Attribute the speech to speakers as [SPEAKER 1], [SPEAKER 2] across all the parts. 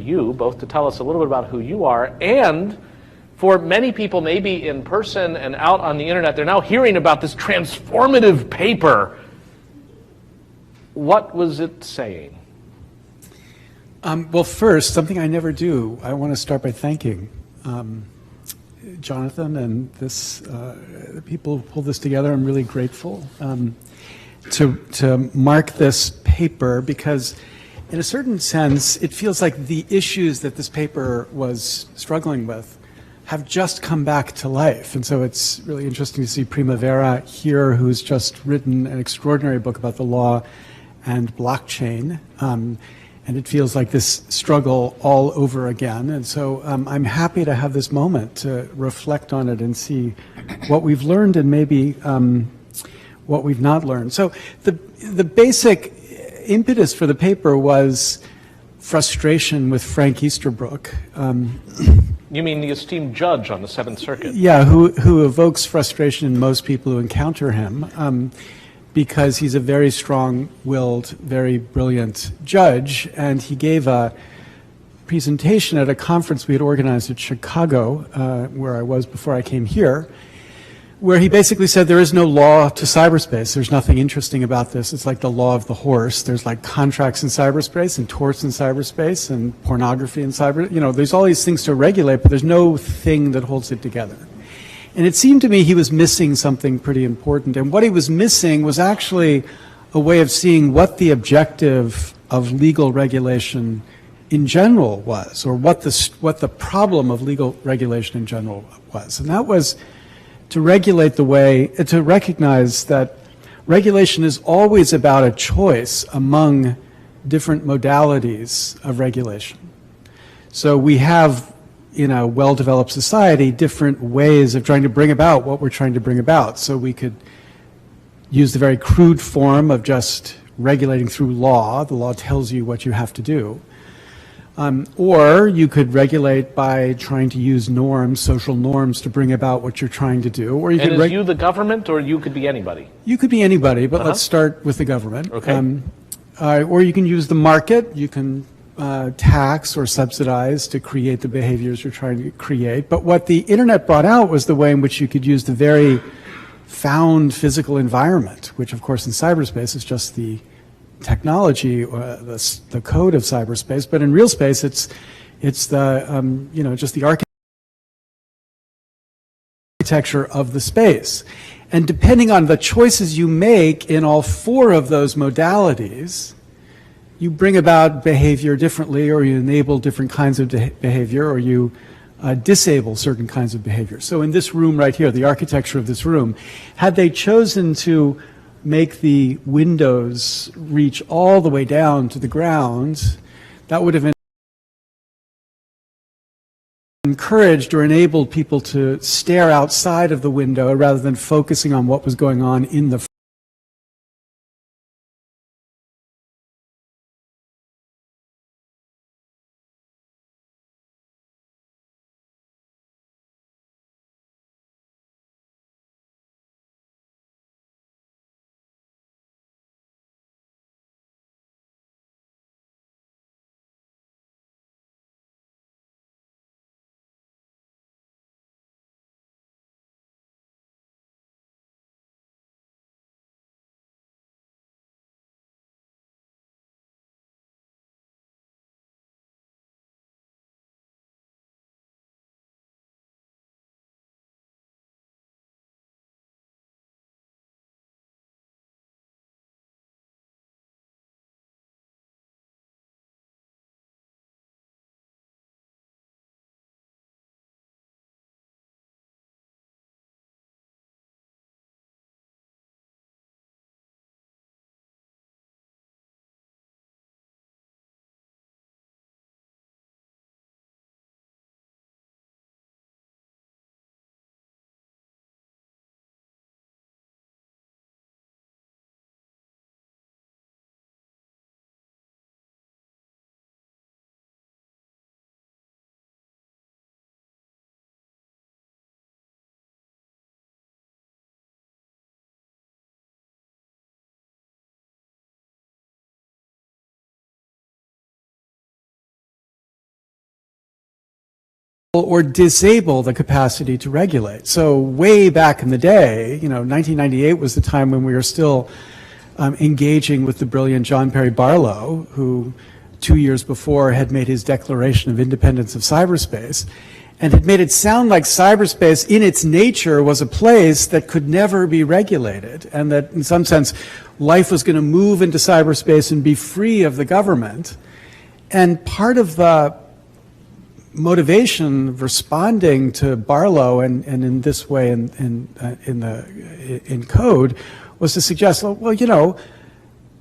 [SPEAKER 1] you both to tell us a little bit about who you are, and for many people maybe in person and out on the internet, they're now hearing about this transformative paper. What was it saying?
[SPEAKER 2] Well, first, something I never do, I want to start by thanking Jonathan and the people who pulled this together. I'm really grateful to mark this paper, because in a certain sense, it feels like the issues that this paper was struggling with have just come back to life. And so it's really interesting to see Primavera here, who's just written an extraordinary book about the law and blockchain. And it feels like this struggle all over again. And so I'm happy to have this moment to reflect on it and see what we've learned and maybe what we've not learned. So the basic impetus for the paper was frustration with Frank Easterbrook.
[SPEAKER 1] You mean the esteemed judge on the Seventh Circuit?
[SPEAKER 2] Yeah, who evokes frustration in most people who encounter him, because he's a very strong-willed, very brilliant judge, and he gave a presentation at a conference we had organized at Chicago, where I was before I came here, where he basically said there is no law to cyberspace. There's nothing interesting about this. It's like the law of the horse. There's like contracts in cyberspace and torts in cyberspace and pornography in cyber. You know, there's all these things to regulate, but there's no thing that holds it together. And it seemed to me he was missing something pretty important. And what he was missing was actually a way of seeing what the objective of legal regulation in general was, or what the problem of legal regulation in general was. And that was to regulate the way, to recognize that regulation is always about a choice among different modalities of regulation. So we have, in a well-developed society, different ways of trying to bring about what we're trying to bring about. So we could use the very crude form of just regulating through law. The law tells you what you have to do. Or you could regulate by trying to use norms, social norms, to bring about what you're trying to do. Or you
[SPEAKER 1] and
[SPEAKER 2] could
[SPEAKER 1] is you the government, or you could be anybody?
[SPEAKER 2] You could be anybody, but let's start with the government.
[SPEAKER 1] Okay.
[SPEAKER 2] Or you can use the market. You can tax or subsidize to create the behaviors you're trying to create. But what the internet brought out was the way in which you could use the very found physical environment, which of course in cyberspace is just the technology, the code of cyberspace, but in real space, it's the just the architecture of the space. And depending on the choices you make in all four of those modalities, you bring about behavior differently, or you enable different kinds of behavior, or you disable certain kinds of behavior. So in this room right here, the architecture of this room, had they chosen to make the windows reach all the way down to the ground, that would have encouraged or enabled people to stare outside of the window rather than focusing on what was going on in the or disable the capacity to regulate. So way back in the day, 1998 was the time when we were still engaging with the brilliant John Perry Barlow, who 2 years before had made his declaration of independence of cyberspace, and had made it sound like cyberspace in its nature was a place that could never be regulated, and that in some sense life was going to move into cyberspace and be free of the government. And part of the motivation of responding to Barlow and in this way in code was to suggest, well,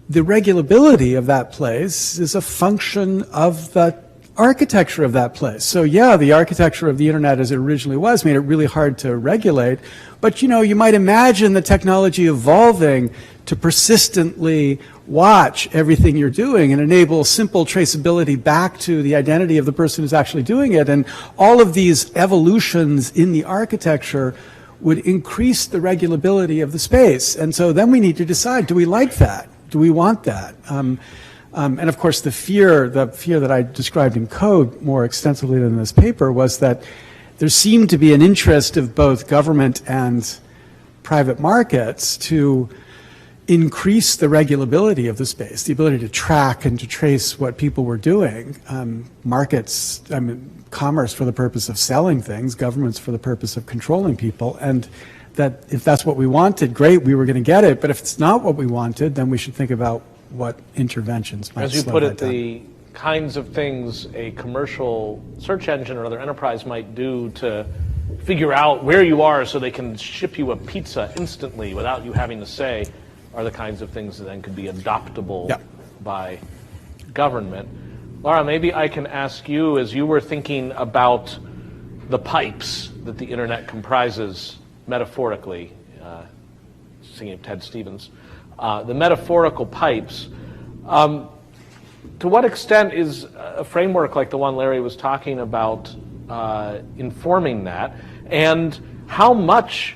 [SPEAKER 2] the regulability of that place is a function of the architecture of that place. So yeah, the architecture of the internet as it originally was made it really hard to regulate, but you might imagine the technology evolving to persistently watch everything you're doing and enable simple traceability back to the identity of the person who's actually doing it. And all of these evolutions in the architecture would increase the regulability of the space. And so then we need to decide, do we like that? Do we want that? And of course, the fear that I described in code more extensively than this paper was that there seemed to be an interest of both government and private markets to increase the regulability of the space, the ability to track and to trace what people were doing. Markets, commerce for the purpose of selling things, governments for the purpose of controlling people, and that if that's what we wanted, great, we were going to get it, but if it's not what we wanted, then we should think about what interventions might slow that down.
[SPEAKER 1] As you put it, the kinds of things a commercial search engine or other enterprise might do to figure out where you are so they can ship you a pizza instantly without you having to say, are the kinds of things that then could be adoptable by government. Laura, maybe I can ask you, as you were thinking about the pipes that the internet comprises metaphorically, singing of Ted Stevens, the metaphorical pipes, to what extent is a framework like the one Larry was talking about informing that? And how much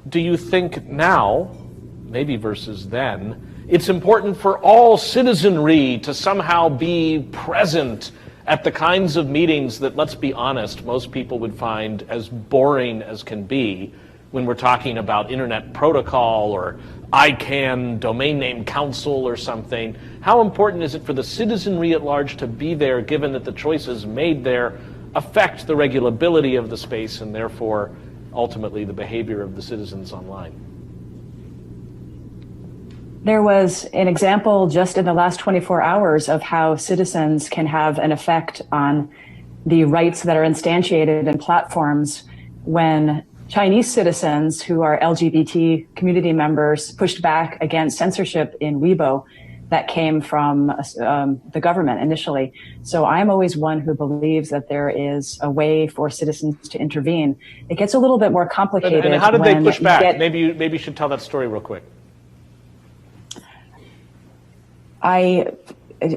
[SPEAKER 1] do you think now, maybe versus then, it's important for all citizenry to somehow be present at the kinds of meetings that, let's be honest, most people would find as boring as can be when we're talking about internet protocol or ICANN, domain name council or something? How important is it for the citizenry at large to be there, given that the choices made there affect the regulability of the space and therefore ultimately the behavior of the citizens online?
[SPEAKER 3] There was an example just in the last 24 hours of how citizens can have an effect on the rights that are instantiated in platforms when Chinese citizens who are LGBT community members pushed back against censorship in Weibo that came from the government initially. So I'm always one who believes that there is a way for citizens to intervene. It gets a little bit more complicated.
[SPEAKER 1] And how did they push back? Maybe you should tell that story real quick.
[SPEAKER 3] I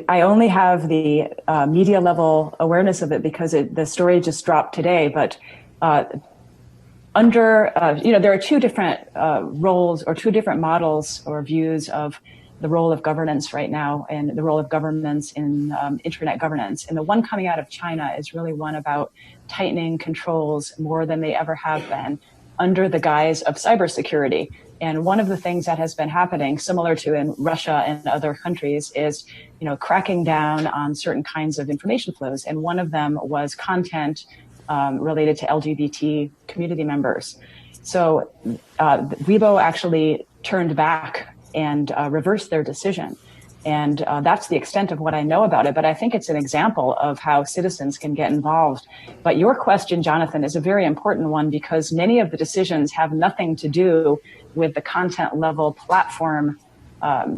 [SPEAKER 3] only have the media level awareness of it because the story just dropped today. But there are two different roles or two different models or views of the role of governance right now and the role of governments in internet governance. And the one coming out of China is really one about tightening controls more than they ever have been under the guise of cybersecurity. And one of the things that has been happening, similar to in Russia and other countries, is cracking down on certain kinds of information flows. And one of them was content related to LGBT community members. So Weibo actually turned back and reversed their decision. And that's the extent of what I know about it. But I think it's an example of how citizens can get involved. But your question, Jonathan, is a very important one because many of the decisions have nothing to do with the content level platform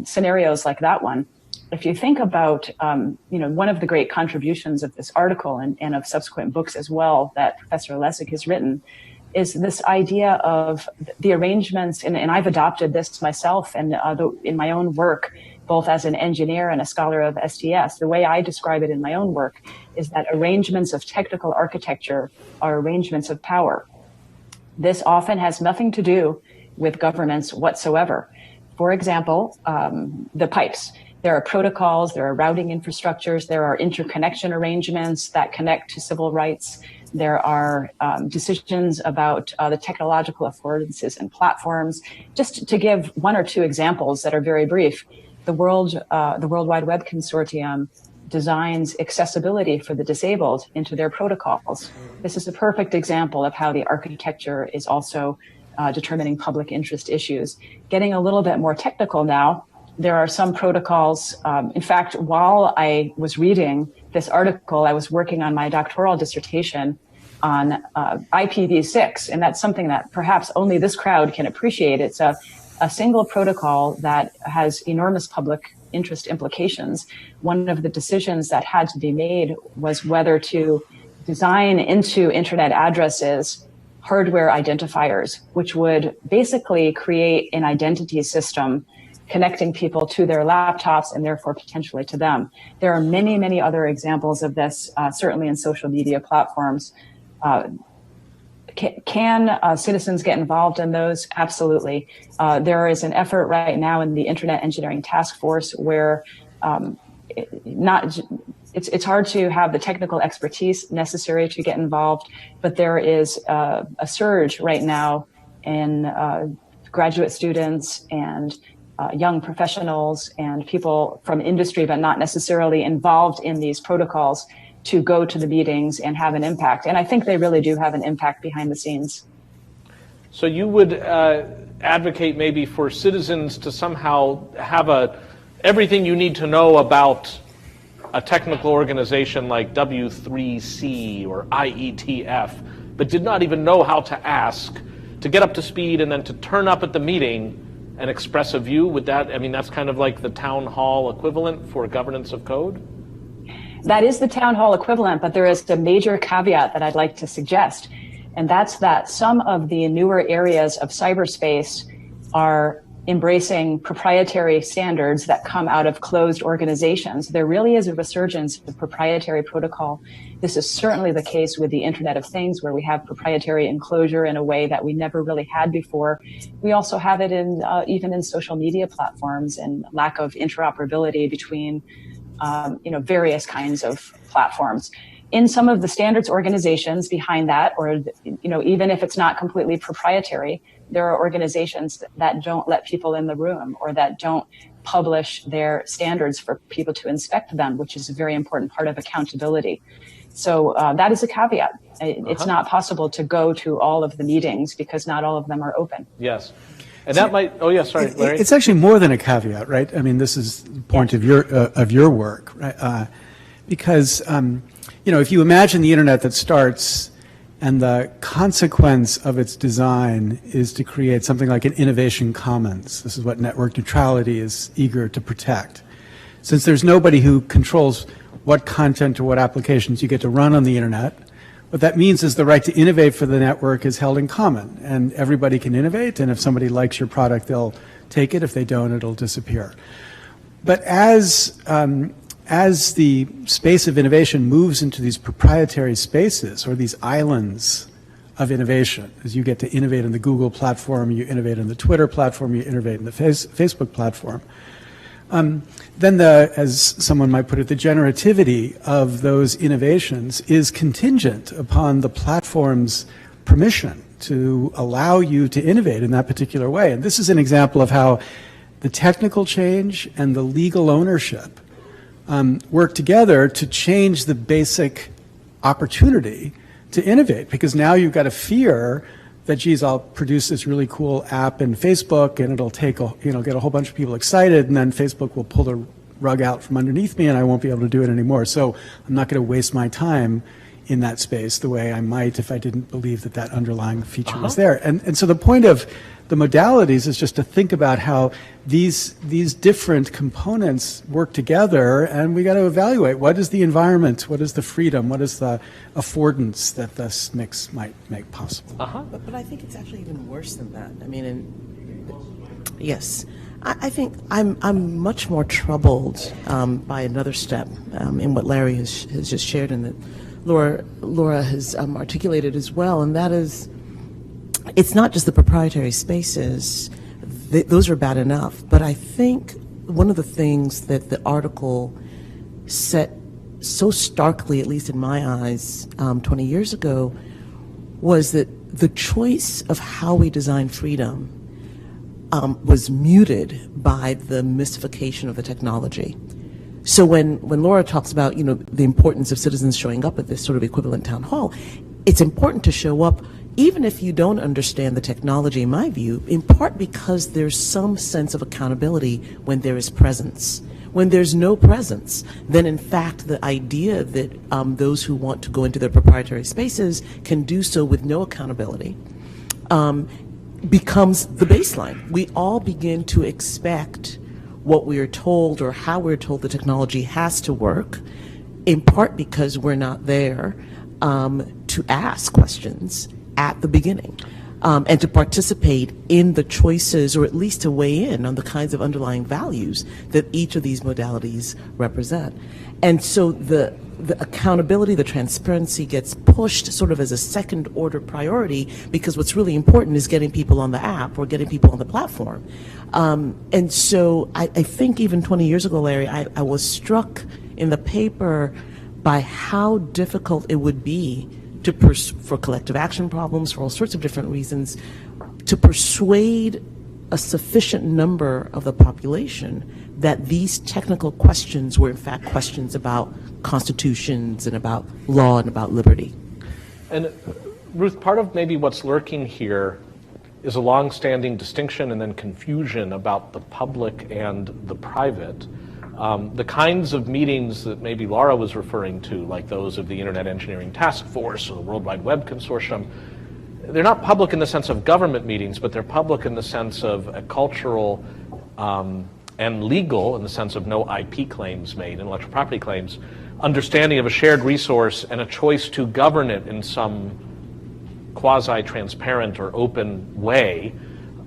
[SPEAKER 3] scenarios like that one. If you think about, one of the great contributions of this article and of subsequent books as well that Professor Lessig has written is this idea of the arrangements, and I've adopted this myself and in my own work, both as an engineer and a scholar of STS. The way I describe it in my own work is that arrangements of technical architecture are arrangements of power. This often has nothing to do with governments whatsoever. For example, the pipes. There are protocols, there are routing infrastructures, there are interconnection arrangements that connect to civil rights. There are decisions about the technological affordances and platforms. Just to give one or two examples that are very brief, the World Wide Web Consortium designs accessibility for the disabled into their protocols. This is a perfect example of how the architecture is also determining public interest issues. Getting a little bit more technical now, there are some protocols. In fact, while I was reading this article, I was working on my doctoral dissertation on IPv6, and that's something that perhaps only this crowd can appreciate. It's a single protocol that has enormous public interest implications. One of the decisions that had to be made was whether to design into internet addresses hardware identifiers, which would basically create an identity system connecting people to their laptops and therefore potentially to them. There are many, many other examples of this, certainly in social media platforms. Can citizens get involved in those? Absolutely. There is an effort right now in the Internet Engineering Task Force where it's hard to have the technical expertise necessary to get involved, but there is a surge right now in graduate students and young professionals and people from industry, but not necessarily involved in these protocols, to go to the meetings and have an impact. And I think they really do have an impact behind the scenes.
[SPEAKER 1] So you would advocate maybe for citizens to somehow have everything you need to know about a technical organization like W3C or IETF, but did not even know how to ask, to get up to speed and then to turn up at the meeting and express a view? Would that, I mean, that's kind of like the town hall equivalent for governance of code?
[SPEAKER 3] That is the town hall equivalent, but there is a major caveat that I'd like to suggest, and that's that some of the newer areas of cyberspace are embracing proprietary standards that come out of closed organizations. There really is a resurgence of proprietary protocol. This is certainly the case with the Internet of Things, where we have proprietary enclosure in a way that we never really had before. We also have it in even in social media platforms, and lack of interoperability between various kinds of platforms. In some of the standards organizations behind that, or even if it's not completely proprietary, there are organizations that don't let people in the room or that don't publish their standards for people to inspect them, which is a very important part of accountability. So that is a caveat. It's not possible to go to all of the meetings because not all of them are open.
[SPEAKER 1] Yes. And that might, sorry, Larry.
[SPEAKER 2] It's actually more than a caveat, right? I mean, this is the point of your work, right? Because, if you imagine the internet that starts and the consequence of its design is to create something like an innovation commons. This is what network neutrality is eager to protect. Since there's nobody who controls what content or what applications you get to run on the internet, what that means is the right to innovate for the network is held in common, and everybody can innovate, and if somebody likes your product, they'll take it. If they don't, it'll disappear. But as the space of innovation moves into these proprietary spaces or these islands of innovation, as you get to innovate in the Google platform, you innovate in the Twitter platform, you innovate in the Facebook platform, then as someone might put it, the generativity of those innovations is contingent upon the platform's permission to allow you to innovate in that particular way. And this is an example of how the technical change and the legal ownership work together to change the basic opportunity to innovate, because now you've got a fear that, geez, I'll produce this really cool app in Facebook and it'll take get a whole bunch of people excited, and then Facebook will pull the rug out from underneath me and I won't be able to do it anymore. So I'm not going to waste my time in that space the way I might if I didn't believe that underlying feature was there. And so the point of the modalities is just to think about how these different components work together, and we got to evaluate what is the environment, what is the freedom, what is the affordance that this mix might make possible.
[SPEAKER 4] But I think it's actually even worse than that. I mean, yes. I think I'm much more troubled by another step in what Larry has just shared, and that Laura has articulated as well, and that is, it's not just the proprietary spaces. Those are bad enough, but I think one of the things that the article set so starkly, at least in my eyes, 20 years ago, was that the choice of how we design freedom was muted by the mystification of the technology. So when Laura talks about, the importance of citizens showing up at this sort of equivalent town hall, it's important to show up even if you don't understand the technology, in my view, in part because there's some sense of accountability when there is presence. When there's no presence, then in fact the idea that those who want to go into their proprietary spaces can do so with no accountability becomes the baseline. We all begin to expect what we are told or how we're told the technology has to work, in part because we're not there to ask questions at the beginning. And to participate in the choices, or at least to weigh in on the kinds of underlying values that each of these modalities represent. And so the accountability, the transparency gets pushed sort of as a second order priority, because what's really important is getting people on the app or getting people on the platform. And so I think even 20 years ago, Larry, I was struck in the paper by how difficult it would be for collective action problems, for all sorts of different reasons, to persuade a sufficient number of the population that these technical questions were in fact questions about constitutions and about law and about liberty.
[SPEAKER 1] And Ruth, part of maybe what's lurking here is a long-standing distinction and then confusion about the public and the private. The kinds of meetings that maybe Laura was referring to, like those of the Internet Engineering Task Force or the World Wide Web Consortium, they're not public in the sense of government meetings, but they're public in the sense of a cultural and legal, in the sense of no IP claims made, intellectual property claims, understanding of a shared resource and a choice to govern it in some quasi-transparent or open way.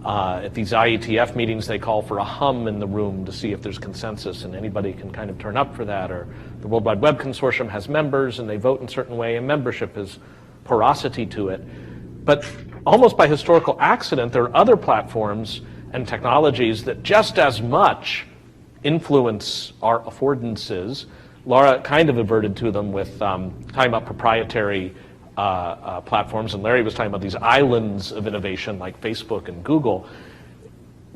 [SPEAKER 1] At these IETF meetings, they call for a hum in the room to see if there's consensus, and anybody can kind of turn up for that. Or the World Wide Web Consortium has members, and they vote in a certain way, and membership has porosity to it. But almost by historical accident, there are other platforms and technologies that just as much influence our affordances. Laura kind of adverted to them with talking about proprietary platforms, and Larry was talking about these islands of innovation like Facebook and Google.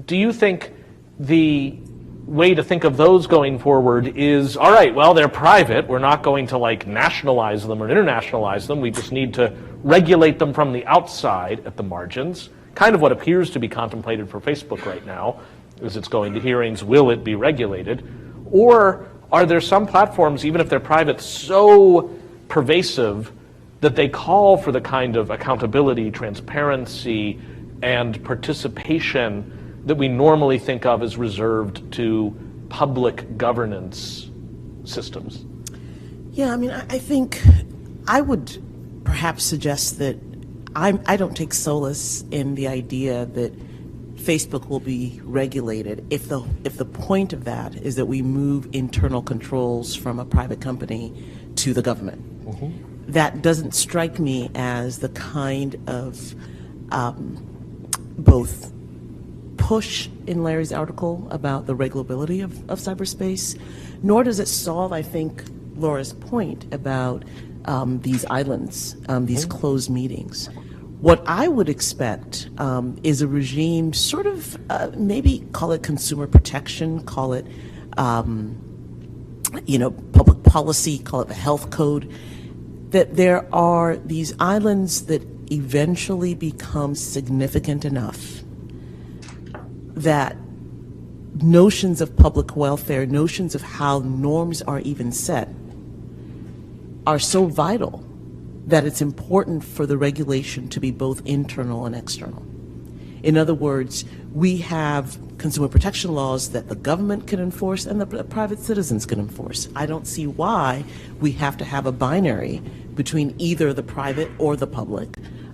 [SPEAKER 1] Do you think the way to think of those going forward is, all right, well, they're private, we're not going to like nationalize them or internationalize them, we just need to regulate them from the outside at the margins, kind of what appears to be contemplated for Facebook right now, as it's going to hearings, will it be regulated? Or are there some platforms, even if they're private, so pervasive that they call for the kind of accountability, transparency, and participation that we normally think of as reserved to public governance systems?
[SPEAKER 4] Yeah, I mean, I think I would perhaps suggest that I don't take solace in the idea that Facebook will be regulated if the point of that is that we move internal controls from a private company to the government. Mm-hmm. That doesn't strike me as the kind of both push in Larry's article about the regulability of cyberspace, nor does it solve, I think, Laura's point about these islands, these closed meetings. What I would expect is a regime sort of, maybe call it consumer protection, call it, public policy, call it the health code, that there are these islands that eventually become significant enough that notions of public welfare, notions of how norms are even set, are so vital that it's important for the regulation to be both internal and external. In other words, we have consumer protection laws that the government can enforce and the private citizens can enforce. I don't see why we have to have a binary between either the private or the public.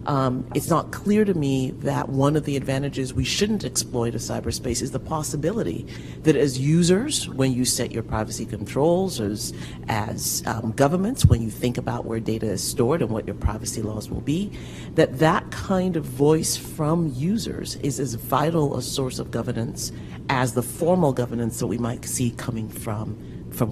[SPEAKER 4] It's not clear to me that one of the advantages we shouldn't exploit of cyberspace is the possibility that as users, when you set your privacy controls, as governments, when you think about where data is stored and what your privacy laws will be, that kind of voice from users is as vital a source of governance as the formal governance that we might see coming from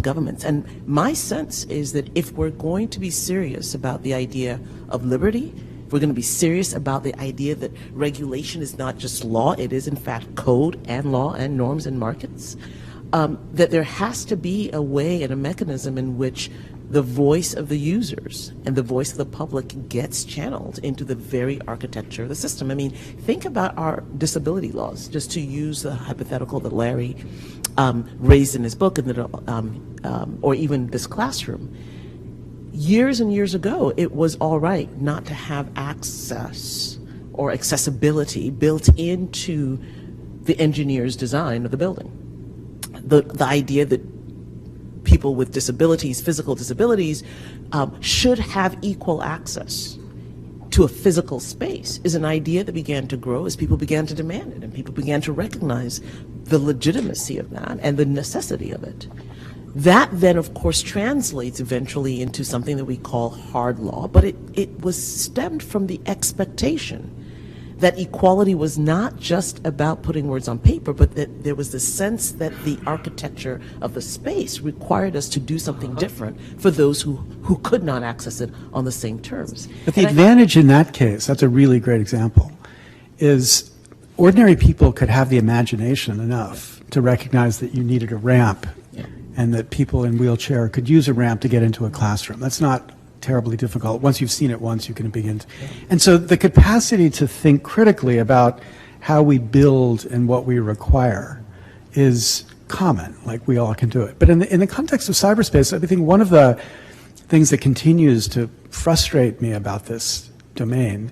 [SPEAKER 4] governments. And my sense is that if we're going to be serious about the idea of liberty, we're going to be serious about the idea that regulation is not just law, it is in fact code and law and norms and markets, that there has to be a way and a mechanism in which the voice of the users and the voice of the public gets channeled into the very architecture of the system. I mean, think about our disability laws, just to use the hypothetical that Larry raised in his book, and that, or even this classroom. Years and years ago, it was all right not to have access or accessibility built into the engineer's design of the building. The idea that people with disabilities, physical disabilities, should have equal access to a physical space is an idea that began to grow as people began to demand it and people began to recognize the legitimacy of that and the necessity of it. That then, of course, translates eventually into something that we call hard law, but it was stemmed from the expectation that equality was not just about putting words on paper, but that there was the sense that the architecture of the space required us to do something different for those who could not access it on the same terms.
[SPEAKER 2] But the advantage in that case, that's a really great example, is ordinary people could have the imagination enough to recognize that you needed a ramp and that people in wheelchair could use a ramp to get into a classroom. That's not terribly difficult. Once you've seen it once, you can begin to. And so the capacity to think critically about how we build and what we require is common, like we all can do it. But in the context of cyberspace, I think one of the things that continues to frustrate me about this domain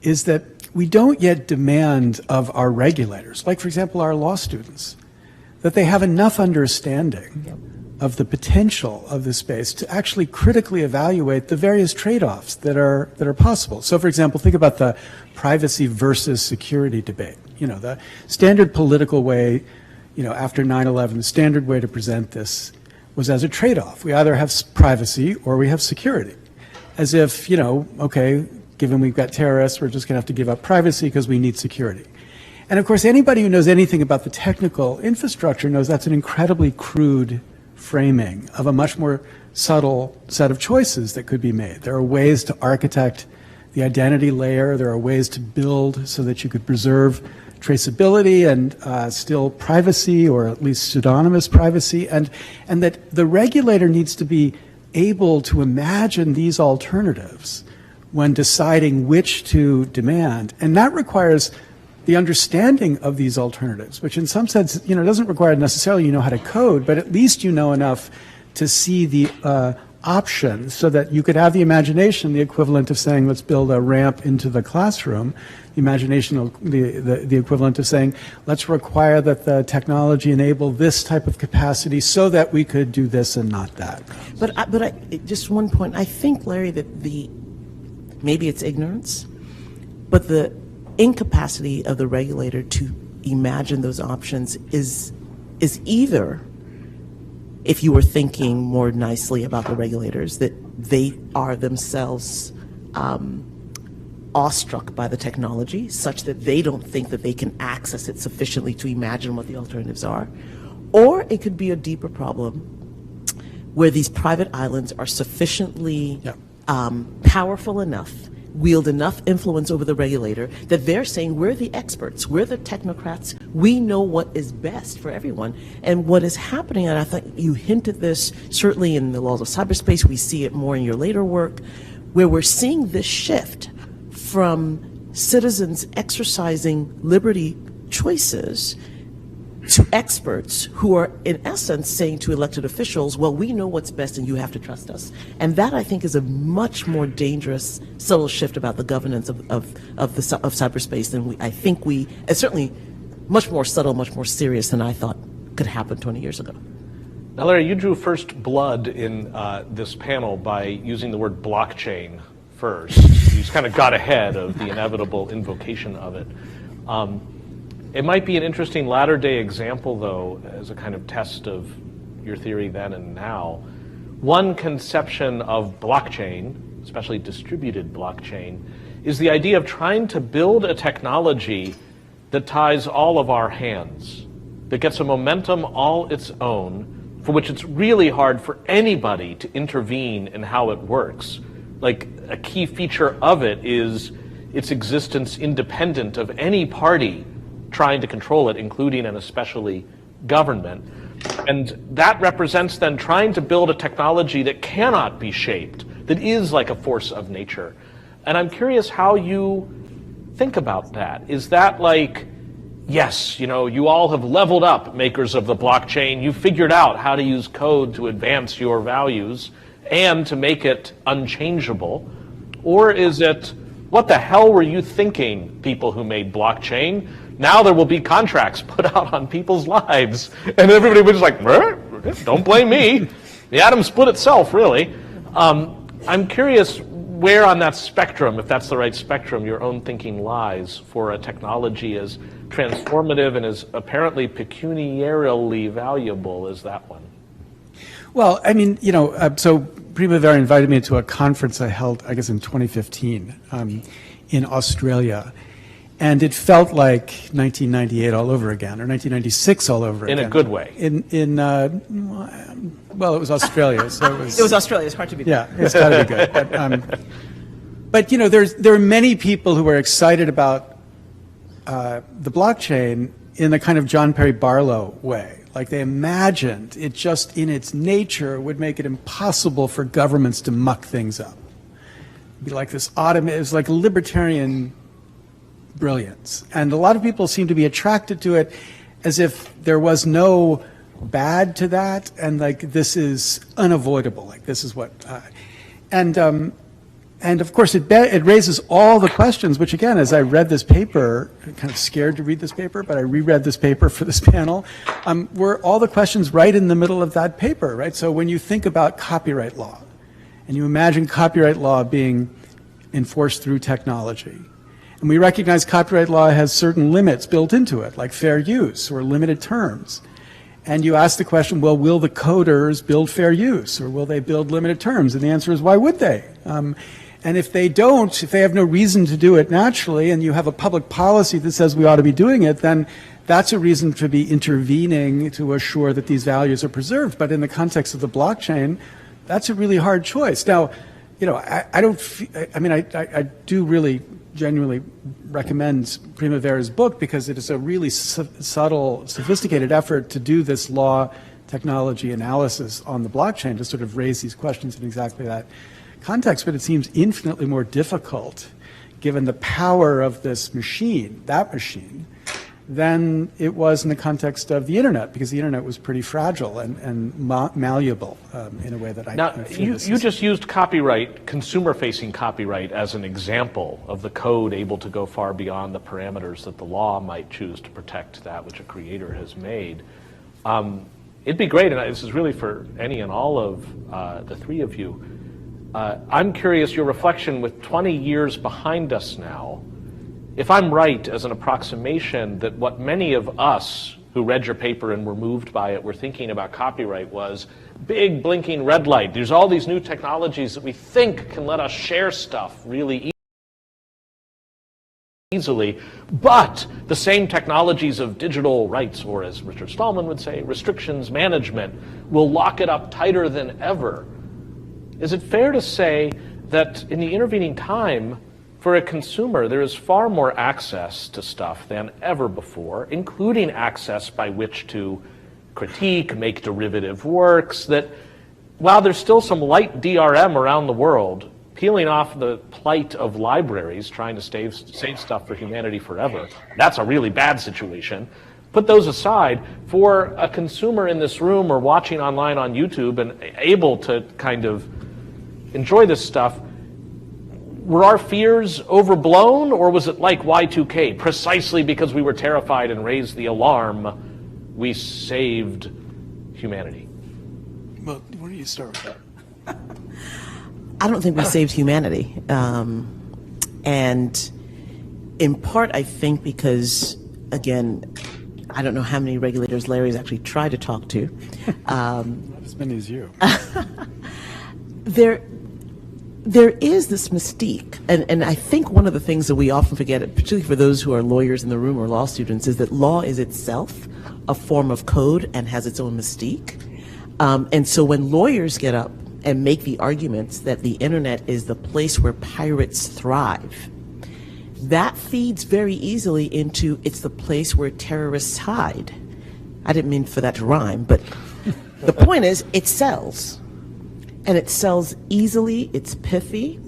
[SPEAKER 2] is that we don't yet demand of our regulators, like for example our law students, that they have enough understanding of the potential of this space to actually critically evaluate the various trade-offs that are possible. So for example, think about the privacy versus security debate. You know, the standard political way, you know, after 9/11, the standard way to present this was as a trade-off. We either have privacy or we have security. As if, you know, okay, given we've got terrorists, we're just going to have to give up privacy because we need security. And of course, anybody who knows anything about the technical infrastructure knows that's an incredibly crude framing of a much more subtle set of choices that could be made. There are ways to architect the identity layer. There are ways to build so that you could preserve traceability and still privacy, or at least pseudonymous privacy, and that the regulator needs to be able to imagine these alternatives when deciding which to demand. And that requires the understanding of these alternatives, which in some sense, you know, doesn't require necessarily you know how to code, but at least you know enough to see the options so that you could have the imagination, the equivalent of saying, let's build a ramp into the classroom, the imagination, the equivalent of saying, let's require that the technology enable this type of capacity so that we could do this and not that.
[SPEAKER 4] But just one point, I think, Larry, that maybe it's ignorance, but the incapacity of the regulator to imagine those options is either, if you were thinking more nicely about the regulators, that they are themselves awestruck by the technology such that they don't think that they can access it sufficiently to imagine what the alternatives are, or it could be a deeper problem where these private islands are sufficiently powerful enough, wield enough influence over the regulator that they're saying, we're the experts, we're the technocrats, we know what is best for everyone. And what is happening, and I think you hinted this certainly in the laws of cyberspace, we see it more in your later work, where we're seeing this shift from citizens exercising liberty choices to experts who are, in essence, saying to elected officials, well, we know what's best and you have to trust us. And that, I think, is a much more dangerous, subtle shift about the governance of cyberspace than it's certainly much more subtle, much more serious than I thought could happen 20 years ago.
[SPEAKER 1] Now, Larry, you drew first blood in this panel by using the word blockchain first. You just kind of got ahead of the inevitable invocation of it. It might be an interesting latter-day example, though, as a kind of test of your theory then and now. One conception of blockchain, especially distributed blockchain, is the idea of trying to build a technology that ties all of our hands, that gets a momentum all its own, for which it's really hard for anybody to intervene in how it works. Like, a key feature of it is its existence independent of any party trying to control it, including and especially government. And that represents then trying to build a technology that cannot be shaped, that is like a force of nature. And I'm curious how you think about that. Is that like, yes, you know, you all have leveled up, makers of the blockchain, you figured out how to use code to advance your values and to make it unchangeable? Or is it, what the hell were you thinking, people who made blockchain? Now there will be contracts put out on people's lives. And everybody was like, don't blame me. The atom split itself, really. I'm curious where on that spectrum, if that's the right spectrum, your own thinking lies for a technology as transformative and as apparently pecuniarily valuable as that one.
[SPEAKER 2] Well, I mean, you know, so Primavera invited me to a conference I held, I guess, in 2015 in Australia. And it felt like 1998 all over again, or 1996 all over again.
[SPEAKER 1] In a good way.
[SPEAKER 2] Well, it was Australia, so it was...
[SPEAKER 4] It was Australia. It's hard to be good.
[SPEAKER 2] Yeah, it's got to be good. But you know, there are many people who are excited about the blockchain in the kind of John Perry Barlow way. Like, they imagined it just in its nature would make it impossible for governments to muck things up. It'd be like this it was like libertarian brilliance. And a lot of people seem to be attracted to it as if there was no bad to that, and like this is unavoidable, like this is what, and of course it raises all the questions, which again, as I read this paper, I'm kind of scared to read this paper, but I reread this paper for this panel, were all the questions right in the middle of that paper, right? So when you think about copyright law, and you imagine copyright law being enforced through technology, and we recognize copyright law has certain limits built into it, like fair use or limited terms. And you ask the question, well, will the coders build fair use, or will they build limited terms? And the answer is, why would they? And if they don't, if they have no reason to do it naturally, and you have a public policy that says we ought to be doing it, then that's a reason to be intervening to assure that these values are preserved. But in the context of the blockchain, that's a really hard choice. Now, you know, I do really genuinely recommend Primavera's book because it is a really subtle, sophisticated effort to do this law technology analysis on the blockchain to sort of raise these questions in exactly that context. But it seems infinitely more difficult, given the power of this machine, that machine, than it was in the context of the internet, because the internet was pretty fragile and malleable in a way that
[SPEAKER 1] Now, you just used copyright, consumer-facing copyright, as an example of the code able to go far beyond the parameters that the law might choose to protect that which a creator has made. It'd be great, and this is really for any and all of the three of you. I'm curious, your reflection with 20 years behind us now, if I'm right as an approximation that what many of us who read your paper and were moved by it were thinking about copyright was big blinking red light. There's all these new technologies that we think can let us share stuff really easily, but the same technologies of digital rights, or as Richard Stallman would say, restrictions management, will lock it up tighter than ever. Is it fair to say that in the intervening time, for a consumer, there is far more access to stuff than ever before, including access by which to critique, make derivative works, that while there's still some light DRM around the world, peeling off the plight of libraries trying to save stuff for humanity forever, that's a really bad situation. Put those aside, for a consumer in this room or watching online on YouTube and able to kind of enjoy this stuff, were our fears overblown, or was it like Y2K? Precisely because we were terrified and raised the alarm, we saved humanity.
[SPEAKER 2] Well, why don't you start with that?
[SPEAKER 4] I don't think we saved humanity. And in part, I think because, again, I don't know how many regulators Larry's actually tried to talk to.
[SPEAKER 2] Not as many as you.
[SPEAKER 4] There is this mystique, and I think one of the things that we often forget, particularly for those who are lawyers in the room or law students, is that law is itself a form of code and has its own mystique. And so when lawyers get up and make the arguments that the internet is the place where pirates thrive, that feeds very easily into it's the place where terrorists hide. I didn't mean for that to rhyme, but the point is it sells. And it sells easily, it's pithy.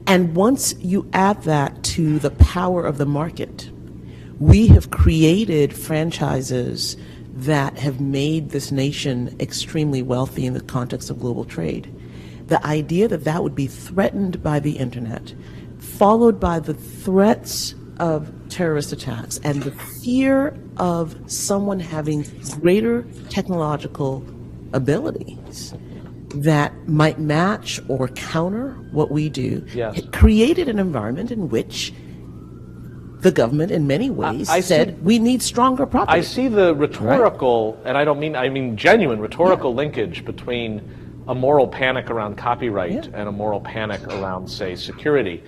[SPEAKER 4] And once you add that to the power of the market, we have created franchises that have made this nation extremely wealthy in the context of global trade. The idea that that would be threatened by the internet, followed by the threats of terrorist attacks and the fear of someone having greater technological abilities that might match or counter what we do,
[SPEAKER 1] Yes.
[SPEAKER 4] it created an environment in which the government in many ways said we need stronger property.
[SPEAKER 1] I see the rhetorical, and I mean genuine rhetorical linkage between a moral panic around copyright and a moral panic around, say, security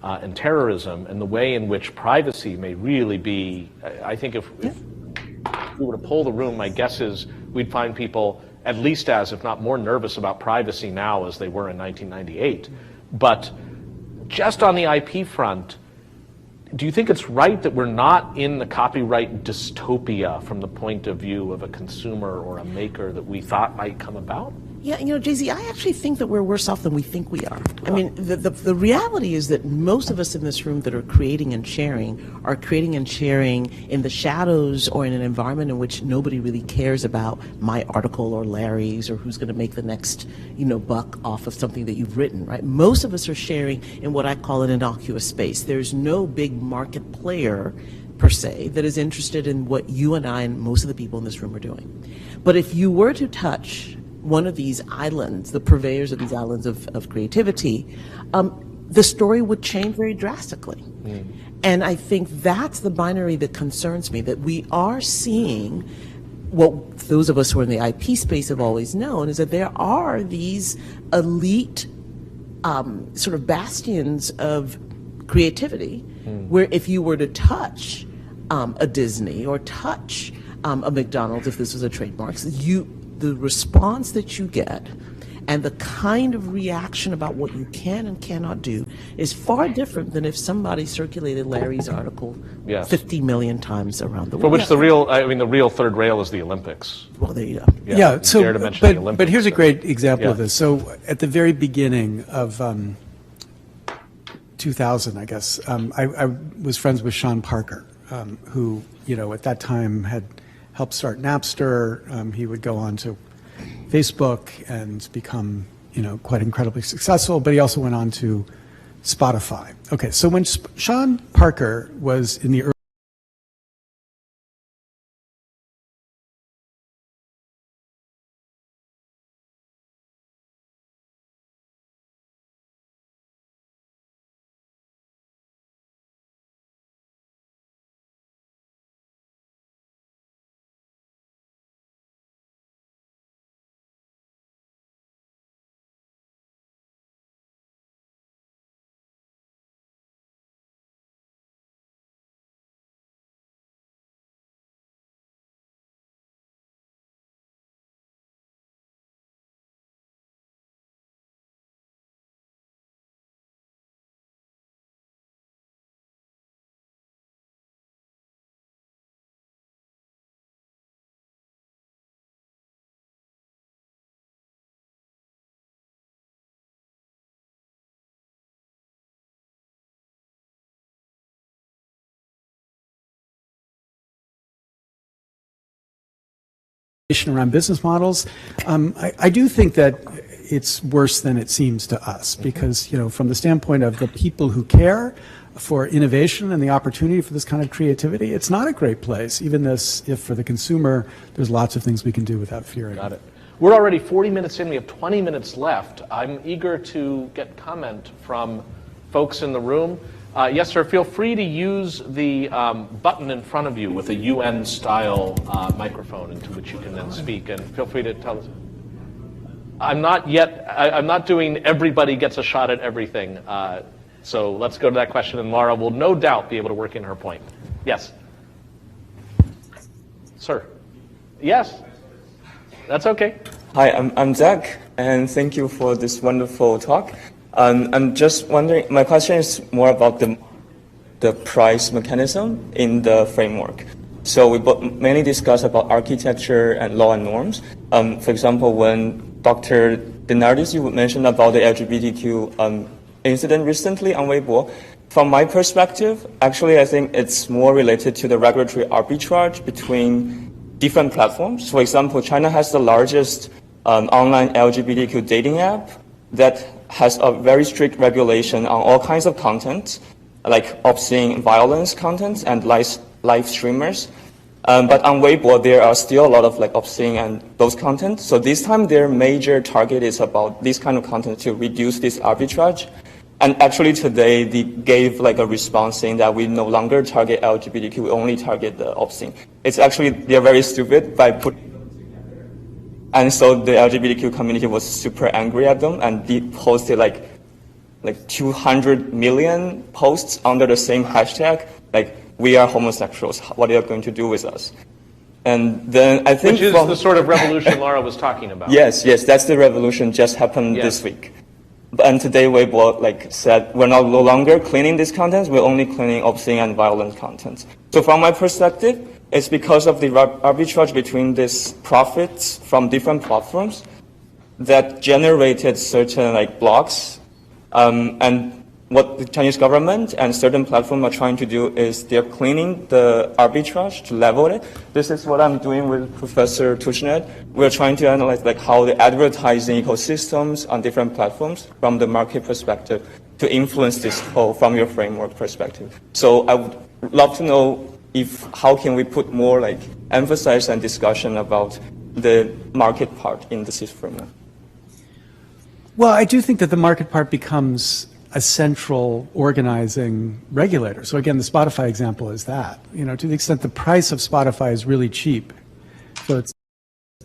[SPEAKER 1] and terrorism, and the way in which privacy may really be, I think if we were to poll the room, my guess is we'd find people at least as, if not more, nervous about privacy now as they were in 1998. But just on the IP front, do you think it's right that we're not in the copyright dystopia from the point of view of a consumer or a maker that we thought might come about?
[SPEAKER 4] Yeah, you know, Jay-Z, I actually think that we're worse off than we think we are. I mean, the reality is that most of us in this room that are creating and sharing are creating and sharing in the shadows or in an environment in which nobody really cares about my article or Larry's or who's going to make the next, buck off of something that you've written, right? Most of us are sharing in what I call an innocuous space. There's no big market player per se that is interested in what you and I and most of the people in this room are doing. But if you were to touch one of these islands, the purveyors of these islands of creativity, the story would change very drastically. And I think that's the binary that concerns me, that we are seeing what those of us who are in the IP space have always known, is that there are these elite sort of bastions of creativity where if you were to touch a Disney or touch a McDonald's, if this was a trademark, the response that you get and the kind of reaction about what you can and cannot do is far different than if somebody circulated Larry's article 50 million times around the world.
[SPEAKER 1] For which the real third rail is the Olympics.
[SPEAKER 4] Well, there you go.
[SPEAKER 2] Yeah,
[SPEAKER 1] so, dare to mention the Olympics,
[SPEAKER 2] but here's a great example of this. So at the very beginning of 2000, I guess, I was friends with Sean Parker, who, at that time had helped start Napster. He would go on to Facebook and become, quite incredibly successful, but he also went on to Spotify. Okay, so when Sean Parker was in the early around business models, I do think that it's worse than it seems to us because, from the standpoint of the people who care for innovation and the opportunity for this kind of creativity, it's not a great place, even if for the consumer, there's lots of things we can do without fearing.
[SPEAKER 1] Got it. We're already 40 minutes in. We have 20 minutes left. I'm eager to get comment from folks in the room. Yes, sir, feel free to use the button in front of you with a UN-style microphone into which you can then speak, and feel free to tell us. I'm not doing everybody gets a shot at everything. So let's go to that question, and Laura will no doubt be able to work in her point. Yes. Sir. Yes. That's okay.
[SPEAKER 5] Hi, I'm Zach, and thank you for this wonderful talk. I'm just wondering, my question is more about the price mechanism in the framework. So we mainly discuss about architecture and law and norms. For example, when Dr. DeNardis, you mentioned about the LGBTQ incident recently on Weibo. From my perspective, actually, I think it's more related to the regulatory arbitrage between different platforms. For example, China has the largest online LGBTQ dating app that has a very strict regulation on all kinds of content, like obscene violence content and live streamers. But on Weibo, there are still a lot of like obscene and those content. So this time their major target is about this kind of content to reduce this arbitrage. And actually today they gave like a response saying that we no longer target LGBTQ, we only target the obscene. It's actually, they're very stupid by putting them together. And so the LGBTQ community was super angry at them, and they posted like 200 million posts under the same hashtag, like, we are homosexuals, what are you going to do with us? And then I think—
[SPEAKER 1] Which is the sort of revolution Laura was talking about.
[SPEAKER 5] Yes, that's the revolution just happened this week. And today Weibo said, we're no longer cleaning these contents, we're only cleaning obscene and violent content. So from my perspective, it's because of the arbitrage between these profits from different platforms that generated certain blocks. And what the Chinese government and certain platforms are trying to do is they're cleaning the arbitrage to level it. This is what I'm doing with Professor Tushnet. We're trying to analyze how the advertising ecosystems on different platforms from the market perspective to influence this whole from your framework perspective. So I would love to know how can we put more emphasis and discussion about the market part in this framework.
[SPEAKER 2] Well, I do think that the market part becomes a central organizing regulator. So again, the Spotify example is that, to the extent the price of Spotify is really cheap, so it's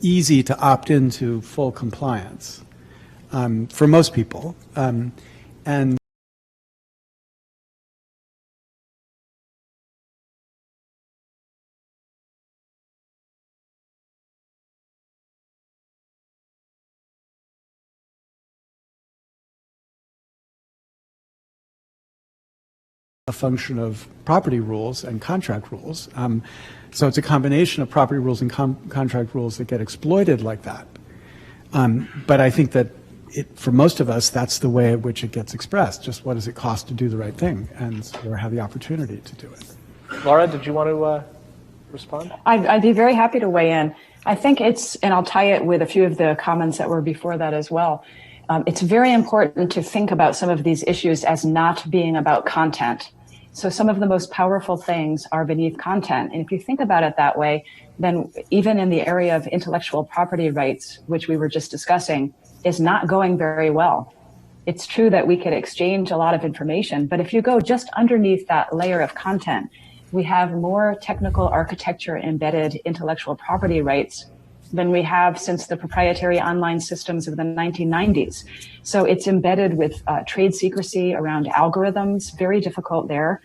[SPEAKER 2] easy to opt into full compliance for most people. And a function of property rules and contract rules. So it's a combination of property rules and contract rules that get exploited like that. But I think that for most of us, that's the way at which it gets expressed. Just what does it cost to do the right thing, or have the opportunity to do it.
[SPEAKER 1] Laura, did you want to respond?
[SPEAKER 3] I'd be very happy to weigh in. I think and I'll tie it with a few of the comments that were before that as well. It's very important to think about some of these issues as not being about content. So some of the most powerful things are beneath content. And if you think about it that way, then even in the area of intellectual property rights, which we were just discussing, is not going very well. It's true that we could exchange a lot of information, but if you go just underneath that layer of content, we have more technical architecture embedded intellectual property rights than we have since the proprietary online systems of the 1990s. So it's embedded with trade secrecy around algorithms, very difficult there.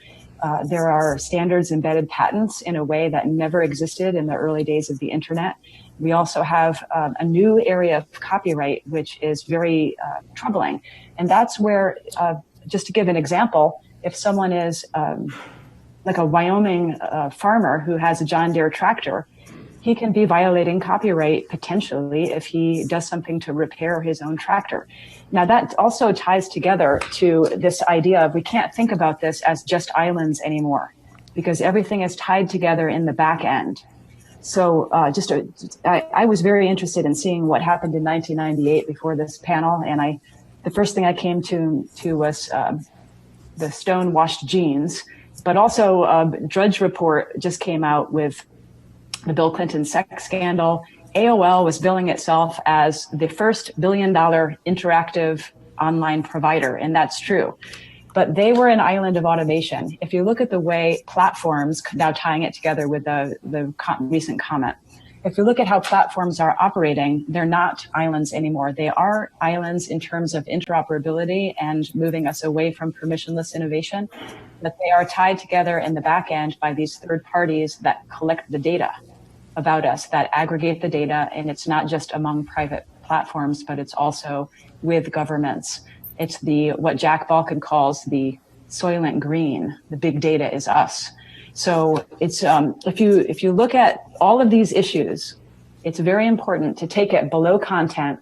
[SPEAKER 3] There are standards embedded patents in a way that never existed in the early days of the internet. We also have a new area of copyright, which is very troubling. And that's where, just to give an example, if someone is like a Wyoming farmer who has a John Deere tractor, he can be violating copyright potentially if he does something to repair his own tractor. Now that also ties together to this idea of we can't think about this as just islands anymore because everything is tied together in the back end. So I was very interested in seeing what happened in 1998 before this panel, and the first thing I came to was the stone-washed jeans, but also Drudge Report just came out with the Bill Clinton sex scandal AOL was billing itself as the first billion-dollar interactive online provider, and that's true. But they were an island of automation. If you look at the way platforms, now tying it together with the recent comment, if you look at how platforms are operating, they're not islands anymore. They are islands in terms of interoperability and moving us away from permissionless innovation, but they are tied together in the back end by these third parties that collect the data about us, that aggregate the data, and it's not just among private platforms, but it's also with governments. It's what Jack Balkin calls the Soylent Green. The big data is us. So it's if you look at all of these issues, it's very important to take it below content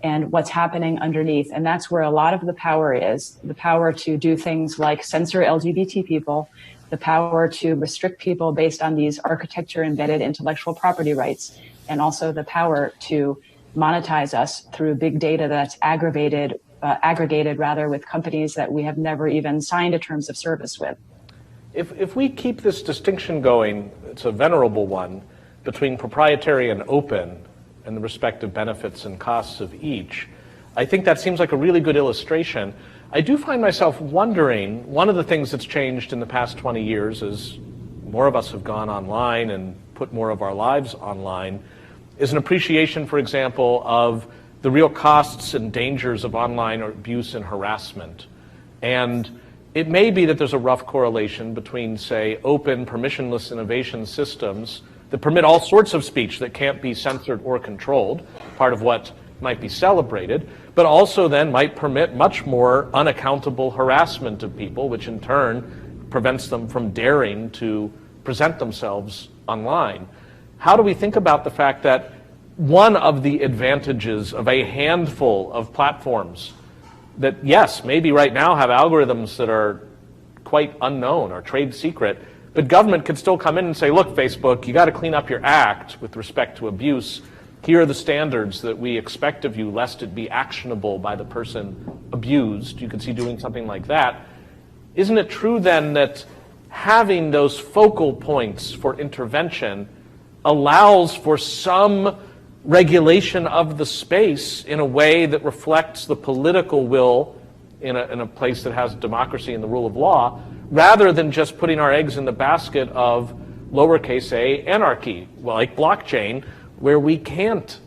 [SPEAKER 3] and what's happening underneath, and that's where a lot of the power is. The power to do things like censor LGBT people, the power to restrict people based on these architecture-embedded intellectual property rights, and also the power to monetize us through big data that's aggregated with companies that we have never even signed a terms of service with.
[SPEAKER 1] If we keep this distinction going, it's a venerable one, between proprietary and open and the respective benefits and costs of each, I think that seems like a really good illustration. I do find myself wondering, one of the things that's changed in the past 20 years is more of us have gone online and put more of our lives online, is an appreciation, for example, of the real costs and dangers of online abuse and harassment. And it may be that there's a rough correlation between, say, open, permissionless innovation systems that permit all sorts of speech that can't be censored or controlled, part of what might be celebrated, but also then might permit much more unaccountable harassment of people, which in turn prevents them from daring to present themselves online. How do we think about the fact that one of the advantages of a handful of platforms that, yes, maybe right now have algorithms that are quite unknown or trade secret, but government could still come in and say, look, Facebook, you got to clean up your act with respect to abuse. Here are the standards that we expect of you, lest it be actionable by the person abused. You could see doing something like that. Isn't it true then that having those focal points for intervention allows for some regulation of the space in a way that reflects the political will in a place that has democracy and the rule of law, rather than just putting our eggs in the basket of lowercase a anarchy, like blockchain, where we can't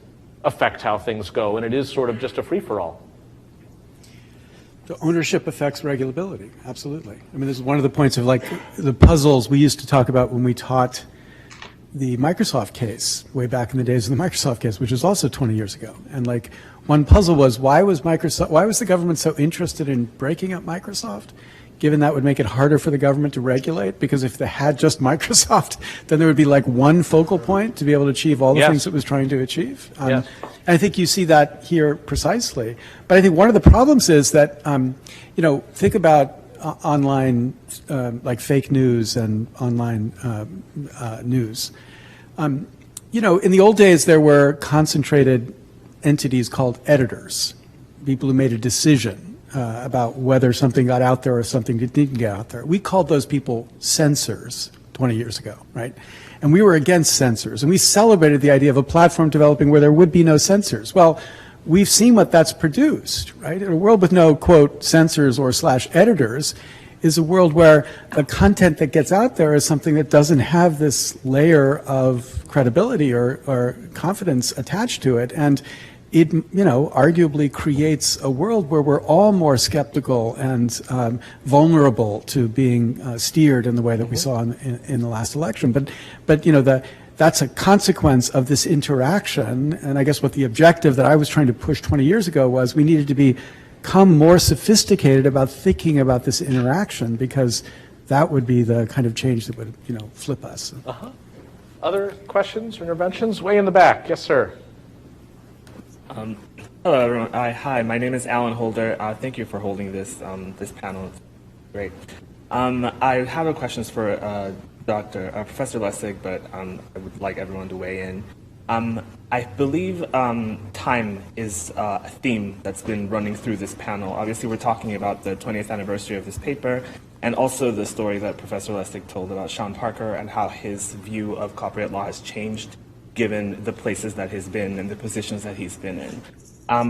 [SPEAKER 1] affect how things go and it is sort of just a free-for-all?
[SPEAKER 2] The ownership affects regulability, absolutely. I mean, this is one of the points of like the puzzles we used to talk about when we taught the Microsoft case, way back in the days of the Microsoft case, which was also 20 years ago. And like one puzzle was, why was the government so interested in breaking up Microsoft, given that would make it harder for the government to regulate? Because if they had just Microsoft, then there would be like one focal point to be able to achieve all the things it was trying to achieve. And I think you see that here precisely. But I think one of the problems is that, think about online, like fake news and online news. In the old days, there were concentrated entities called editors, people who made a decision about whether something got out there or something didn't get out there. We called those people censors 20 years ago, right? And we were against censors, and we celebrated the idea of a platform developing where there would be no censors. Well, we've seen what that's produced, right? In a world with no, quote, censors or / editors is a world where the content that gets out there is something that doesn't have this layer of credibility or confidence attached to it. And it, arguably creates a world where we're all more skeptical and vulnerable to being steered in the way that we saw in the last election. But that's a consequence of this interaction. And I guess what the objective that I was trying to push 20 years ago was we needed to become more sophisticated about thinking about this interaction, because that would be the kind of change that would, flip us.
[SPEAKER 1] Other questions or interventions? Way in the back. Yes, sir.
[SPEAKER 6] Hello, everyone. Hi, my name is Alan Holder. Thank you for holding this this panel. It's great. I have a questions for Professor Lessig, but I would like everyone to weigh in. I believe time is a theme that's been running through this panel. Obviously, we're talking about the 20th anniversary of this paper, and also the story that Professor Lessig told about Sean Parker and how his view of copyright law has changed given the places that he's been and the positions that he's been in.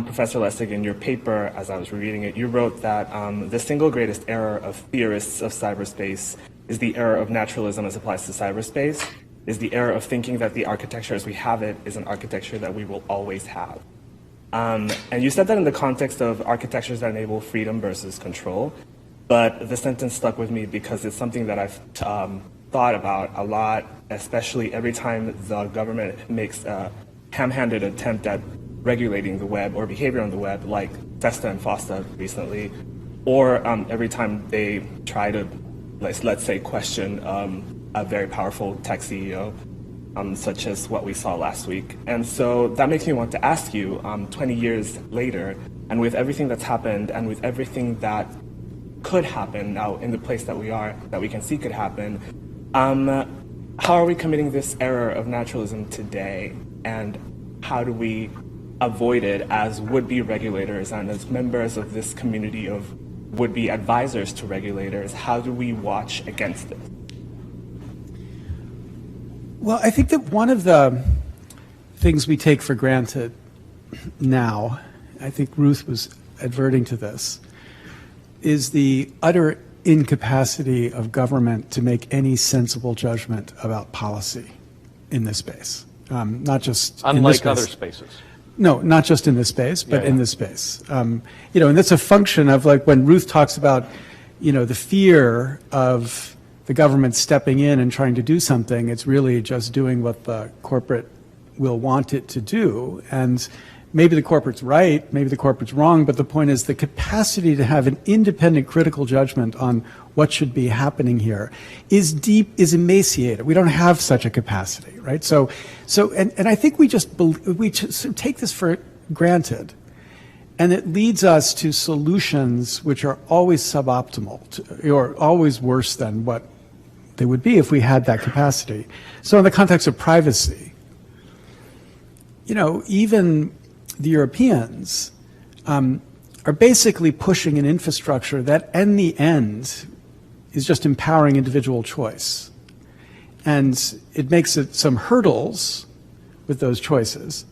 [SPEAKER 6] Professor Lessig, in your paper, as I was reading it, you wrote that the single greatest error of theorists of cyberspace is the error of naturalism as applies to cyberspace, is the error of thinking that the architecture as we have it is an architecture that we will always have. And you said that in the context of architectures that enable freedom versus control, but the sentence stuck with me because it's something that I've thought about a lot, especially every time the government makes a ham-handed attempt at regulating the web or behavior on the web, like FESTA and FOSTA recently, or every time they try to, let's say, question a very powerful tech CEO, such as what we saw last week. And so that makes me want to ask you, 20 years later, and with everything that's happened, and with everything that could happen now in the place that we are, that we can see could happen, how are we committing this error of naturalism today, and how do we avoid it as would-be regulators and as members of this community of would-be advisors to regulators? How do we watch against this?
[SPEAKER 2] Well, I think that one of the things we take for granted now, I think Ruth was adverting to this, is the utter incapacity of government to make any sensible judgment about policy in this space. Not just in this
[SPEAKER 1] Unlike other
[SPEAKER 2] space.
[SPEAKER 1] spaces.
[SPEAKER 2] No, not just in this space, but
[SPEAKER 1] Yeah,
[SPEAKER 2] in
[SPEAKER 1] yeah.
[SPEAKER 2] this space. And that's a function of, like, when Ruth talks about, the fear of the government stepping in and trying to do something, it's really just doing what the corporate will want it to do. And maybe the corporate's right, maybe the corporate's wrong, but the point is the capacity to have an independent critical judgment on what should be happening here is emaciated. We don't have such a capacity, right? So I think we just take this for granted, and it leads us to solutions which are always suboptimal, or always worse than what they would be if we had that capacity. So in the context of privacy, even the Europeans are basically pushing an infrastructure that, in the end, is just empowering individual choice. And it makes it some hurdles with those choices,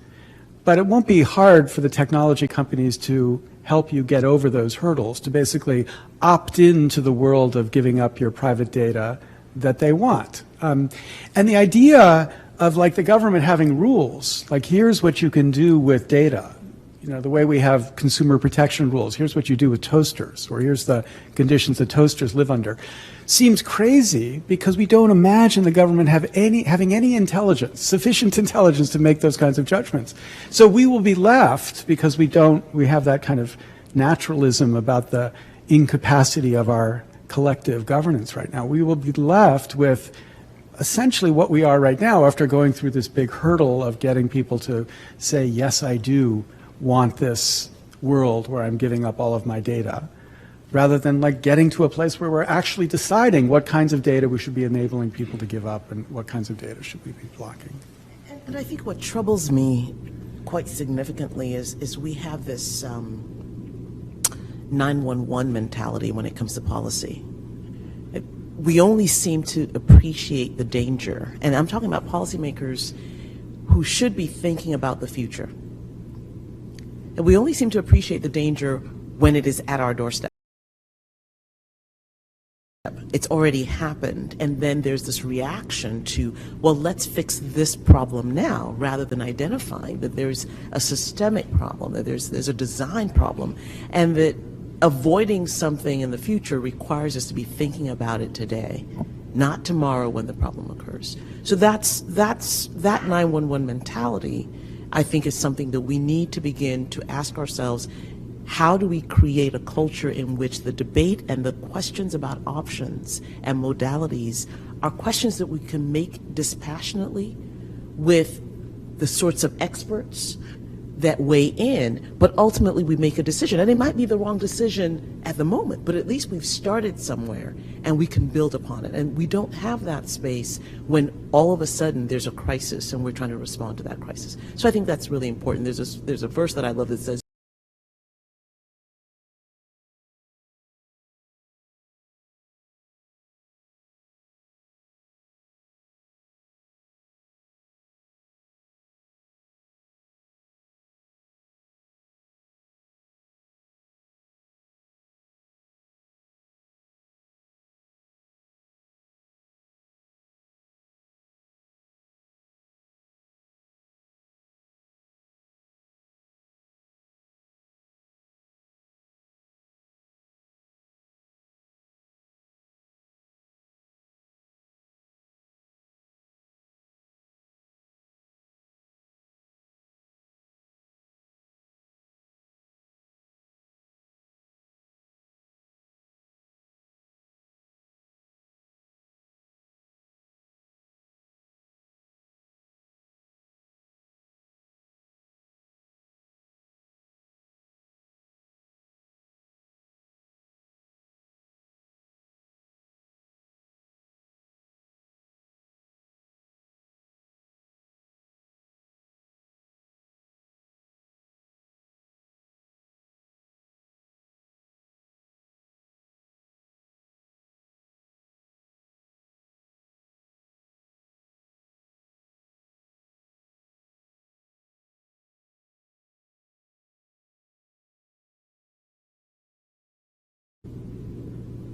[SPEAKER 2] but it won't be hard for the technology companies to help you get over those hurdles, to basically opt into the world of giving up your private data that they want. And the idea of, like, the government having rules, like, here's what you can do with data, the way we have consumer protection rules, here's what you do with toasters, or here's the conditions that toasters live under, seems crazy because we don't imagine the government having any intelligence, sufficient intelligence to make those kinds of judgments. So we will be left, because we have that kind of naturalism about the incapacity of our collective governance right now. We will be left with essentially what we are right now after going through this big hurdle of getting people to say, yes, I do want this world where I'm giving up all of my data, rather than, like, getting to a place where we're actually deciding what kinds of data we should be enabling people to give up and what kinds of data should we be blocking.
[SPEAKER 4] And I think what troubles me quite significantly is we have this 911 mentality when it comes to policy. We only seem to appreciate the danger, and I'm talking about policymakers who should be thinking about the future. And we only seem to appreciate the danger when it is at our doorstep. It's already happened, and then there's this reaction to, well, let's fix this problem now, rather than identifying that there's a systemic problem, that there's a design problem, and that avoiding something in the future requires us to be thinking about it today, not tomorrow when the problem occurs. So that 911 mentality, I think, is something that we need to begin to ask ourselves: how do we create a culture in which the debate and the questions about options and modalities are questions that we can make dispassionately with the sorts of experts that weigh in, but ultimately we make a decision. And it might be the wrong decision at the moment, but at least we've started somewhere and we can build upon it. And we don't have that space when all of a sudden there's a crisis and we're trying to respond to that crisis. So I think that's really important. There's a verse that I love that says,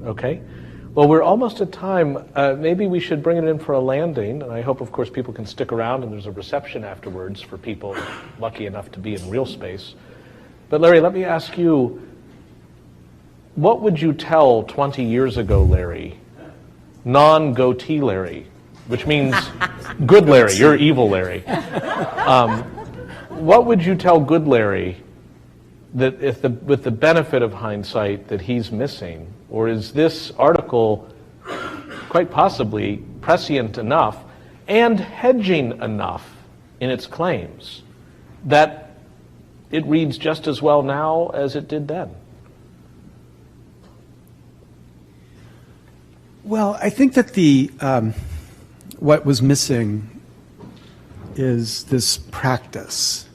[SPEAKER 1] Okay. Well, we're almost at time. Maybe we should bring it in for a landing, and I hope, of course, people can stick around and there's a reception afterwards for people lucky enough to be in real space. But Larry, let me ask you, what would you tell 20 years ago, Larry, non-goatee Larry, which means good Larry, you're evil Larry. What would you tell good Larry that with the benefit of hindsight that he's missing? Or is this article quite possibly prescient enough and hedging enough in its claims that it reads just as well now as it did then?
[SPEAKER 2] Well, I think that what was missing is this practice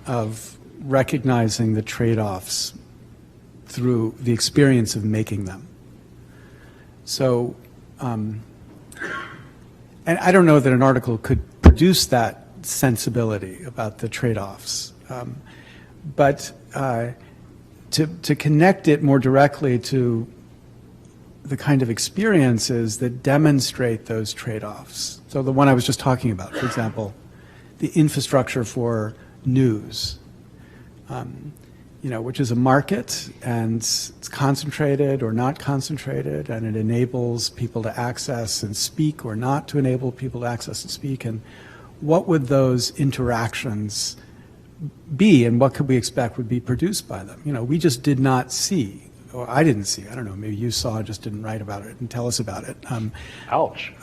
[SPEAKER 2] of recognizing the trade-offs through the experience of making them. So, and I don't know that an article could produce that sensibility about the trade-offs, but to connect it more directly to the kind of experiences that demonstrate those trade-offs. So the one I was just talking about, for example, the infrastructure for news, which is a market, and it's concentrated or not concentrated, and it enables people to access and speak or not to enable people to access and speak. And what would those interactions be, and what could we expect would be produced by them? We just did not see, or I didn't see, I don't know, maybe you saw, just didn't write about it and tell us about it.
[SPEAKER 1] Ouch.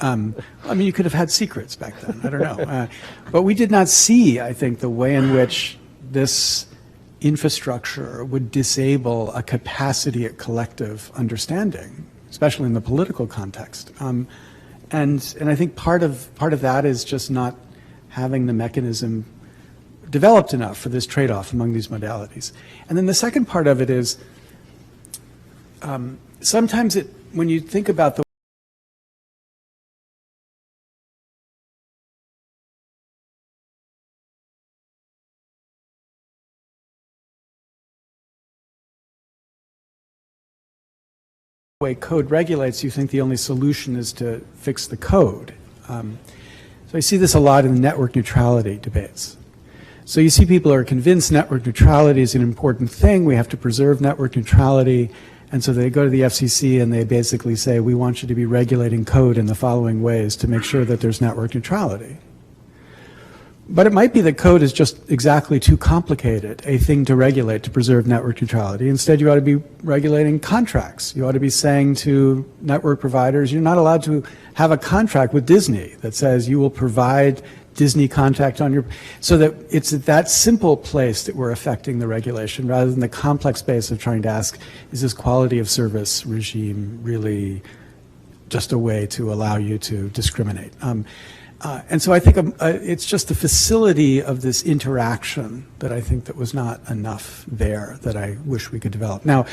[SPEAKER 2] You could have had secrets back then, I don't know. But we did not see, I think, the way in which this infrastructure would disable a capacity at collective understanding, especially in the political context. And I think part of that is just not having the mechanism developed enough for this trade-off among these modalities. And then the second part of it is, sometimes when you think about the way code regulates, you think the only solution is to fix the code. So I see this a lot in the network neutrality debates. So you see people are convinced network neutrality is an important thing, we have to preserve network neutrality, and so they go to the FCC and they basically say, we want you to be regulating code in the following ways to make sure that there's network neutrality. But it might be that code is just exactly too complicated a thing to regulate to preserve network neutrality. Instead, you ought to be regulating contracts. You ought to be saying to network providers, you're not allowed to have a contract with Disney that says you will provide Disney contact on your, so that it's at that simple place that we're affecting the regulation rather than the complex space of trying to ask, is this quality of service regime really just a way to allow you to discriminate? And so I think it's just the facility of this interaction that I think that was not enough there that I wish we could develop. Now,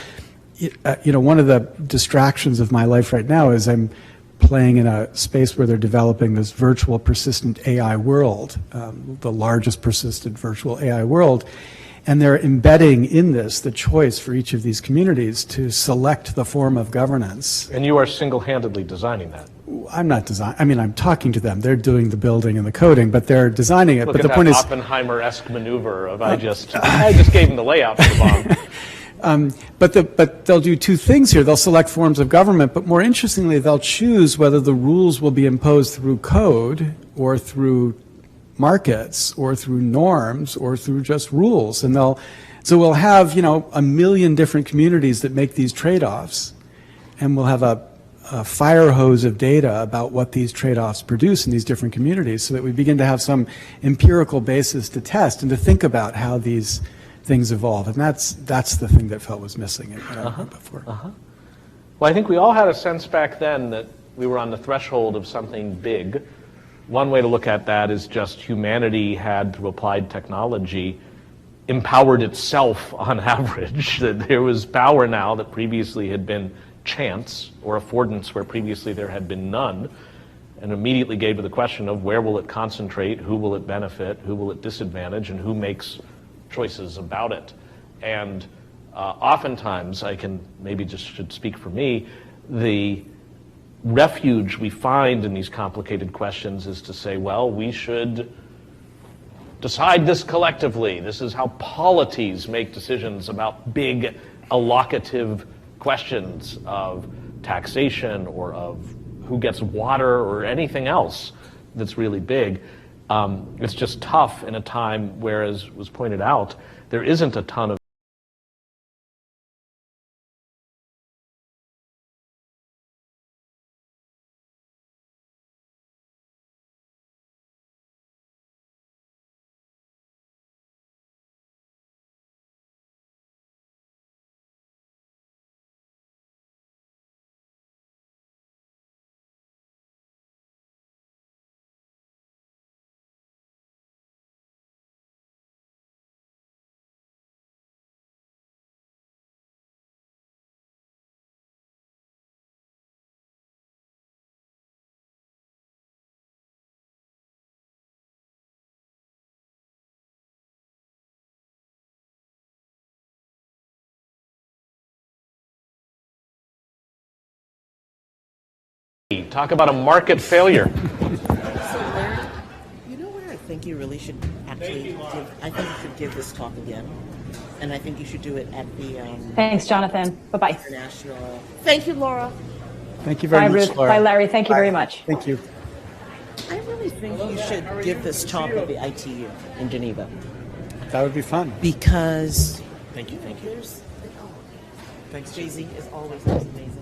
[SPEAKER 2] one of the distractions of my life right now is I'm playing in a space where they're developing this virtual persistent AI world, the largest persistent virtual AI world. And they're embedding in this the choice for each of these communities to select the form of governance.
[SPEAKER 1] And you are single-handedly designing that.
[SPEAKER 2] I'm not designing. I'm talking to them. They're doing the building and the coding, but they're designing it.
[SPEAKER 1] Look
[SPEAKER 2] but
[SPEAKER 1] at
[SPEAKER 2] the point
[SPEAKER 1] that
[SPEAKER 2] is,
[SPEAKER 1] Oppenheimer-esque maneuver of I just gave them the layout for the bomb.
[SPEAKER 2] But they'll do two things here. They'll select forms of government, but more interestingly, they'll choose whether the rules will be imposed through code or through markets or through norms or through just rules. And so we'll have, a million different communities that make these trade-offs, and we'll have a fire hose of data about what these trade-offs produce in these different communities so that we begin to have some empirical basis to test and to think about how these things evolve. And that's the thing that felt was missing before.
[SPEAKER 1] Well, I think we all had a sense back then that we were on the threshold of something big. One way to look at that is just humanity had, through applied technology, empowered itself on average, that there was power now that previously had been chance or affordance where previously there had been none, and immediately gave to the question of where will it concentrate, who will it benefit, who will it disadvantage, and who makes choices about it. And oftentimes, I can maybe just should speak for me, the refuge we find in these complicated questions is to say, well, we should decide this collectively. This is how polities make decisions about big allocative questions of taxation or of who gets water or anything else that's really big. It's just tough in a time where, as was pointed out, there isn't a ton of talk about a market failure.
[SPEAKER 4] So, Larry, you know where I think you really should actually give, I think you should give this talk again. And I think you should do it at the
[SPEAKER 3] Thanks, Jonathan. Bye-bye.
[SPEAKER 4] International. Thank you, Laura.
[SPEAKER 2] Thank you very
[SPEAKER 3] Bye,
[SPEAKER 2] much,
[SPEAKER 3] Ruth.
[SPEAKER 2] Laura.
[SPEAKER 3] Bye, Larry. Thank you very much.
[SPEAKER 2] Thank you.
[SPEAKER 4] I really think you should give this talk at the ITU in Geneva.
[SPEAKER 2] That would be fun.
[SPEAKER 4] Because, thank you. Thanks, Jay-Z, as always, that was amazing.